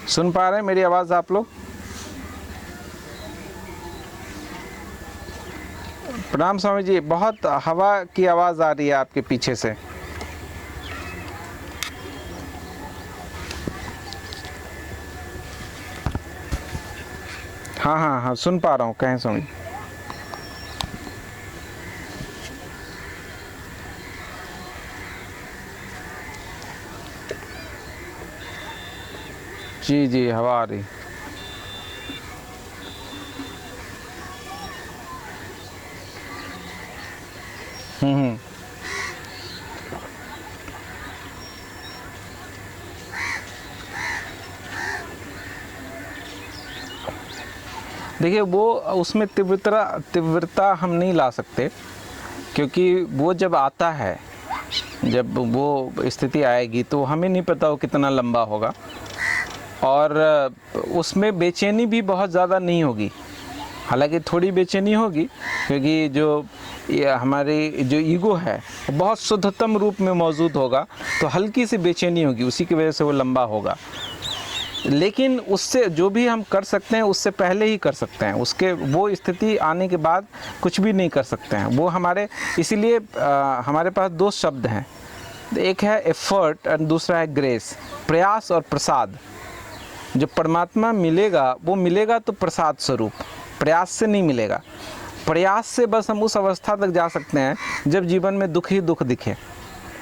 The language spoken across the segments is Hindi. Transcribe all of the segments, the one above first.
सुन पा रहे हैं मेरी आवाज़ आप लोग? प्रणाम स्वामी जी, बहुत हवा की आवाज़ आ रही है आपके पीछे से। हाँ हाँ हाँ, सुन पा रहा हूँ, कहें स्वामी। जी जी, हवा आ रही। हम्म। देखिए, वो उसमें तीव्रता हम नहीं ला सकते, क्योंकि वो जब आता है, जब वो स्थिति आएगी तो हमें नहीं पता वो कितना लंबा होगा, और उसमें बेचैनी भी बहुत ज़्यादा नहीं होगी। हालांकि थोड़ी बेचैनी होगी, क्योंकि जो हमारी जो ईगो है वो बहुत शुद्धतम रूप में मौजूद होगा, तो हल्की सी बेचैनी होगी, उसी की वजह से वो लंबा होगा। लेकिन उससे जो भी हम कर सकते हैं उससे पहले ही कर सकते हैं, उसके वो स्थिति आने के बाद कुछ भी नहीं कर सकते हैं वो हमारे। इसीलिए हमारे पास दो शब्द हैं, एक है एफर्ट और दूसरा है ग्रेस, प्रयास और प्रसाद। जो परमात्मा मिलेगा वो मिलेगा तो प्रसाद स्वरूप, प्रयास से नहीं मिलेगा। प्रयास से बस हम उस अवस्था तक जा सकते हैं जब जीवन में दुख ही दुख दिखे,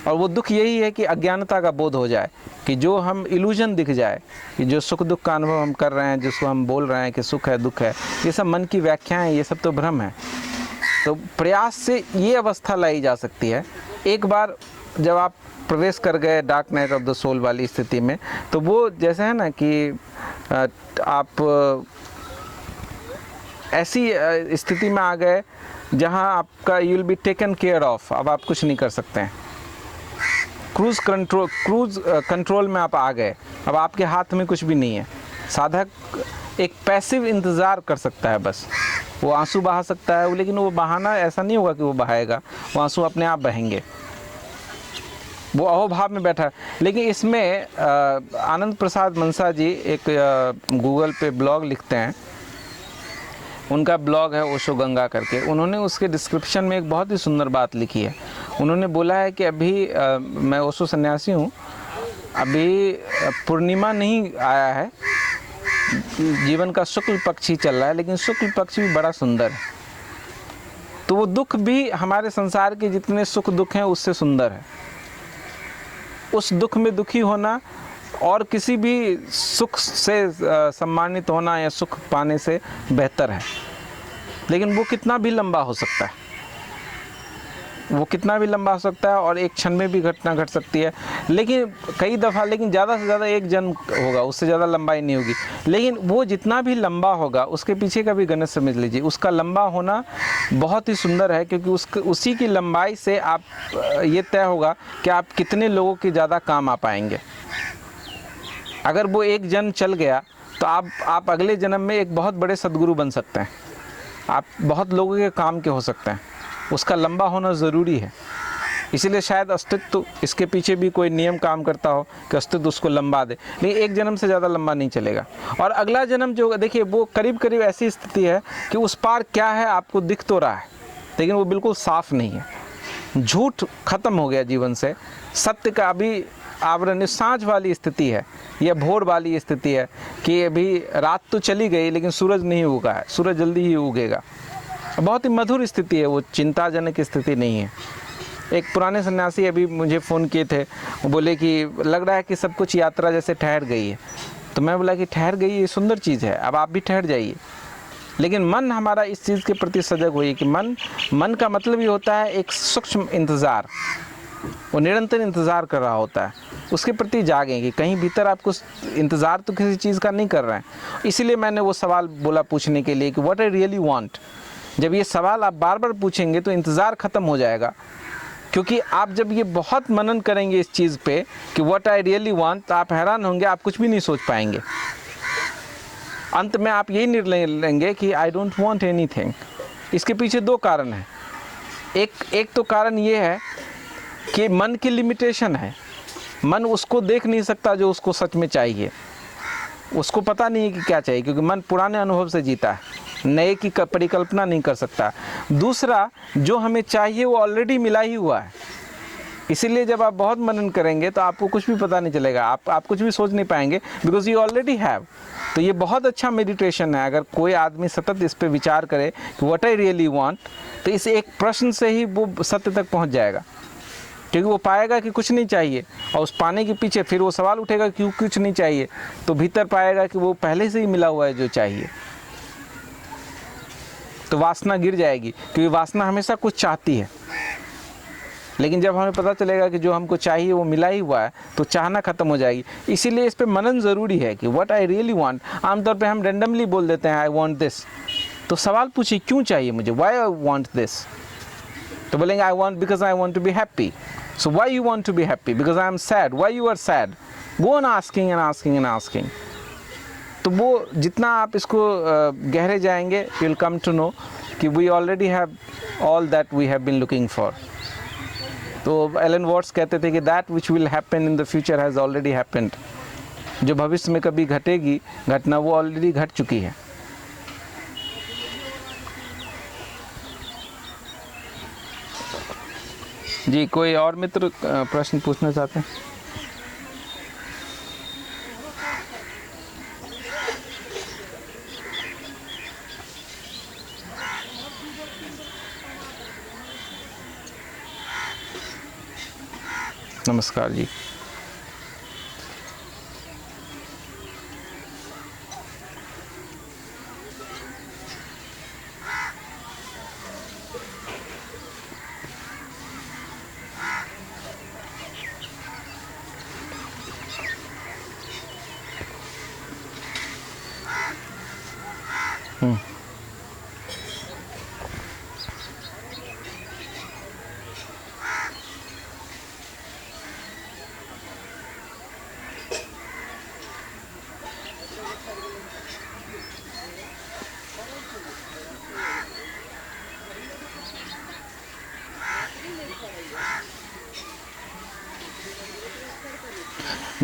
और वो दुख यही है कि अज्ञानता का बोध हो जाए, कि जो हम इल्यूजन दिख जाए, कि जो सुख दुख का अनुभव हम कर रहे हैं, जिसको हम बोल रहे हैं कि सुख है दुख है, ये सब मन की व्याख्याएं, ये सब तो भ्रम है। तो प्रयास से ये अवस्था लाई जा सकती है। एक बार जब आप प्रवेश कर गए dark night of the soul वाली स्थिति में, तो वो जैसे है ना कि आप ऐसी स्थिति में आ गए जहां आपका you will be taken care of, अब आप कुछ नहीं कर सकते हैं। क्रूज़ कंट्रोल में आप आ गए, अब आपके हाथ में कुछ भी नहीं है। साधक एक पैसिव इंतज़ार कर सकता है, बस वो आंसू बहा सकता है, लेकिन वो बहाना ऐसा नहीं होगा कि वो बहाएगा, वो आंसू अपने आप बहेंगे, वो अहोभाव में बैठा है। लेकिन इसमें आनंद प्रसाद मनसा जी एक गूगल पे ब्लॉग लिखते हैं, उनका ब्लॉग है ओशो गंगा करके। उन्होंने उसके डिस्क्रिप्शन में एक बहुत ही सुंदर बात लिखी है। उन्होंने बोला है कि अभी मैं ओशो सन्यासी हूँ, अभी पूर्णिमा नहीं आया है, जीवन का शुक्ल पक्ष ही चल रहा है, लेकिन शुक्ल पक्ष भी बड़ा सुंदर है। तो वो दुख भी हमारे संसार के जितने सुख दुख हैं उससे सुंदर है। उस दुख में दुखी होना और किसी भी सुख से सम्मानित होना या सुख पाने से बेहतर है। लेकिन वो कितना भी लंबा हो सकता है, वो कितना भी लंबा हो सकता है, और एक क्षण में भी घटना घट सकती है। लेकिन कई दफ़ा, लेकिन ज़्यादा से ज़्यादा एक जन्म होगा, उससे ज़्यादा लंबाई नहीं होगी। लेकिन वो जितना भी लंबा होगा उसके पीछे का भी गणित समझ लीजिए, उसका लंबा होना बहुत ही सुंदर है, क्योंकि उसी की लंबाई से आप ये तय होगा कि आप कितने लोगों के ज़्यादा काम आ पाएंगे। अगर वो एक जन्म चल गया तो आप अगले जन्म में एक बहुत बड़े सद्गुरु बन सकते हैं, आप बहुत लोगों के काम के हो सकते हैं। उसका लंबा होना ज़रूरी है। इसीलिए शायद अस्तित्व, इसके पीछे भी कोई नियम काम करता हो कि अस्तित्व उसको लंबा दे, लेकिन एक जन्म से ज़्यादा लंबा नहीं चलेगा। और अगला जन्म जो देखिए, वो करीब करीब ऐसी स्थिति है कि उस पार क्या है आपको दिख तो रहा है, लेकिन वो बिल्कुल साफ नहीं है। झूठ खत्म हो गया जीवन से, सत्य का अभी आवरण, सांझ वाली स्थिति है, यह भोर वाली स्थिति है कि अभी रात तो चली गई लेकिन सूरज नहीं उगा है, सूरज जल्दी ही उगेगा। बहुत ही मधुर स्थिति है वो, चिंताजनक स्थिति नहीं है। एक पुराने सन्यासी अभी मुझे फ़ोन किए थे, वो बोले कि लग रहा है कि सब कुछ यात्रा जैसे ठहर गई है। तो मैं बोला कि ठहर गई, ये सुंदर चीज़ है, अब आप भी ठहर जाइए। लेकिन मन हमारा इस चीज़ के प्रति सजग होइए कि मन का मतलब ये होता है एक सूक्ष्म इंतज़ार, वो निरंतर इंतज़ार कर रहा होता है, उसके प्रति जागें कि कहीं भीतर आप कुछ इंतज़ार तो किसी चीज़ का नहीं कर रहे हैं। इसीलिए मैंने वो सवाल बोला पूछने के लिए कि व्हाट आई रियली वांट। जब ये सवाल आप बार बार पूछेंगे तो इंतज़ार ख़त्म हो जाएगा, क्योंकि आप जब ये बहुत मनन करेंगे इस चीज़ पे कि व्हाट आई रियली वांट, तो आप हैरान होंगे, आप कुछ भी नहीं सोच पाएंगे। अंत में आप यही निर्णय लेंगे कि आई डोंट वांट एनीथिंग। इसके पीछे दो कारण हैं। एक तो कारण ये है कि मन की लिमिटेशन है, मन उसको देख नहीं सकता जो उसको सच में चाहिए। उसको पता नहीं है कि क्या चाहिए, क्योंकि मन पुराने अनुभव से जीता है, नए की परिकल्पना नहीं कर सकता। दूसरा, जो हमें चाहिए वो ऑलरेडी मिला ही हुआ है, इसीलिए जब आप बहुत मनन करेंगे तो आपको कुछ भी पता नहीं चलेगा, आप कुछ भी सोच नहीं पाएंगे, बिकॉज यू ऑलरेडी हैव। तो ये बहुत अच्छा मेडिटेशन है। अगर कोई आदमी सतत इस पे विचार करे कि व्हाट आई रियली वांट, तो इस एक प्रश्न से ही वो सत्य तक पहुंच जाएगा, क्योंकि वो पाएगा कि कुछ नहीं चाहिए, और उस पाने के पीछे फिर वो सवाल उठेगा क्यों कुछ नहीं चाहिए, तो भीतर पाएगा कि वो पहले से ही मिला हुआ है जो चाहिए। तो वासना गिर जाएगी, क्योंकि वासना हमेशा कुछ चाहती है, लेकिन जब हमें पता चलेगा कि जो हमको चाहिए वो मिला ही हुआ है, तो चाहना खत्म हो जाएगी। इसीलिए इस पे मनन ज़रूरी है कि व्हाट आई रियली वांट। आमतौर पे हम रेंडमली बोल देते हैं आई वांट दिस, तो सवाल पूछिए क्यों चाहिए मुझे, व्हाई आई वांट दिस। तो बोलेंगे I want because I want to be happy. So why you want to be happy? Because I am sad. Why you are sad? Go on asking and asking and asking. तो वो जितना आप इसको गहरे जाएंगे, you will come to know कि we already have all that we have been looking for. तो एलन वॉट्स कहते थे कि that which will happen in the future has already happened. जो भविष्य में कभी घटेगी घटना, वो ऑलरेडी घट चुकी है। जी, कोई और मित्र प्रश्न पूछना चाहते हैं? नमस्कार जी।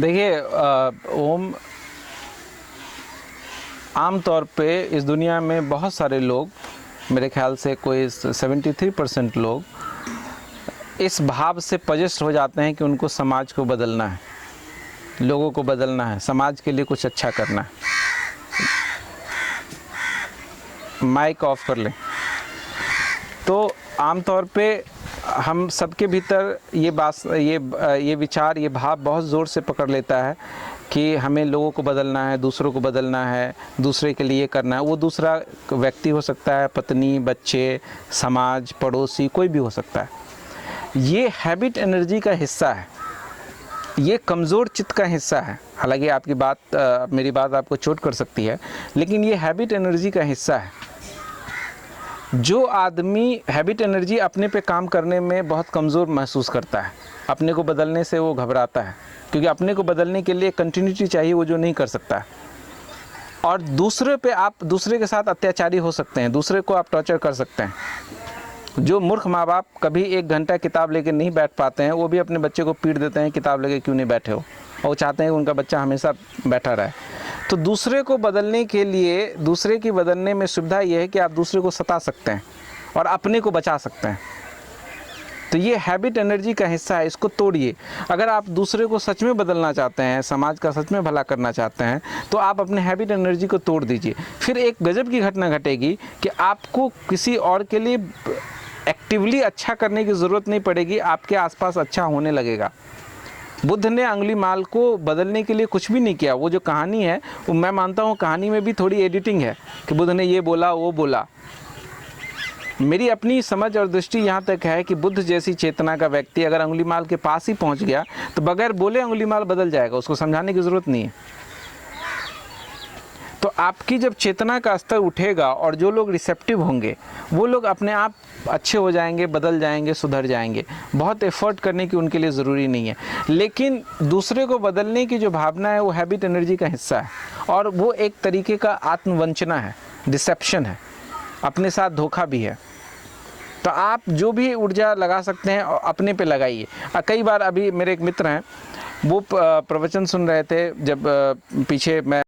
देखिए, ओम आमतौर पे इस दुनिया में बहुत सारे लोग, मेरे ख्याल से कोई 73% लोग इस भाव से पजेस्ट हो जाते हैं कि उनको समाज को बदलना है, लोगों को बदलना है, समाज के लिए कुछ अच्छा करना है। माइक ऑफ कर लें। तो आमतौर पे हम सबके भीतर ये विचार, ये भाव बहुत ज़ोर से पकड़ लेता है कि हमें लोगों को बदलना है, दूसरों को बदलना है, दूसरे के लिए करना है। वो दूसरा व्यक्ति हो सकता है, पत्नी, बच्चे, समाज, पड़ोसी, कोई भी हो सकता है। ये हैबिट एनर्जी का हिस्सा है, ये कमज़ोर चित्त का हिस्सा है। हालांकि आपकी बात, मेरी बात आपको चोट कर सकती है, लेकिन ये हैबिट एनर्जी का हिस्सा है। जो आदमी हैबिट एनर्जी अपने पे काम करने में बहुत कमज़ोर महसूस करता है, अपने को बदलने से वो घबराता है, क्योंकि अपने को बदलने के लिए कंटिन्यूटी चाहिए, वो जो नहीं कर सकता। और दूसरे पे आप दूसरे के साथ अत्याचारी हो सकते हैं, दूसरे को आप टॉर्चर कर सकते हैं। जो मूर्ख माँ बाप कभी 1 घंटा किताब लेके नहीं बैठ पाते हैं, वो भी अपने बच्चे को पीट देते हैं, किताब लेके क्यों नहीं बैठे हो, और वो चाहते हैं कि उनका बच्चा हमेशा बैठा रहे। तो दूसरे को बदलने के लिए, दूसरे की बदलने में सुविधा यह है कि आप दूसरे को सता सकते हैं और अपने को बचा सकते हैं। तो ये हैबिट एनर्जी का हिस्सा है, इसको तोड़िए। अगर आप दूसरे को सच में बदलना चाहते हैं, समाज का सच में भला करना चाहते हैं, तो आप अपने हैबिट एनर्जी को तोड़ दीजिए। फिर एक गजब की घटना घटेगी कि आपको किसी और के लिए एक्टिवली अच्छा करने की ज़रूरत नहीं पड़ेगी, आपके आसपास अच्छा होने लगेगा। बुद्ध ने अंगुलीमाल को बदलने के लिए कुछ भी नहीं किया। वो जो कहानी है, वो मैं मानता हूँ कहानी में भी थोड़ी एडिटिंग है कि बुद्ध ने ये बोला, वो बोला। मेरी अपनी समझ और दृष्टि यहाँ तक है कि बुद्ध जैसी चेतना का व्यक्ति अगर अंगुलीमाल के पास ही पहुँच गया तो बगैर बोले अंगुलीमाल बदल जाएगा, उसको समझाने की ज़रूरत नहीं है। तो आपकी जब चेतना का स्तर उठेगा और जो लोग रिसेप्टिव होंगे, वो लोग अपने आप अच्छे हो जाएंगे, बदल जाएंगे, सुधर जाएंगे। बहुत एफर्ट करने की उनके लिए ज़रूरी नहीं है। लेकिन दूसरे को बदलने की जो भावना है, वो हैबिट एनर्जी का हिस्सा है, और वो एक तरीके का आत्मवंचना है, डिसेप्शन है, अपने साथ धोखा भी है। तो आप जो भी ऊर्जा लगा सकते हैं अपने पे लगाइए। कई बार, अभी मेरे एक मित्र हैं, वो प्रवचन सुन रहे थे, जब पीछे मैं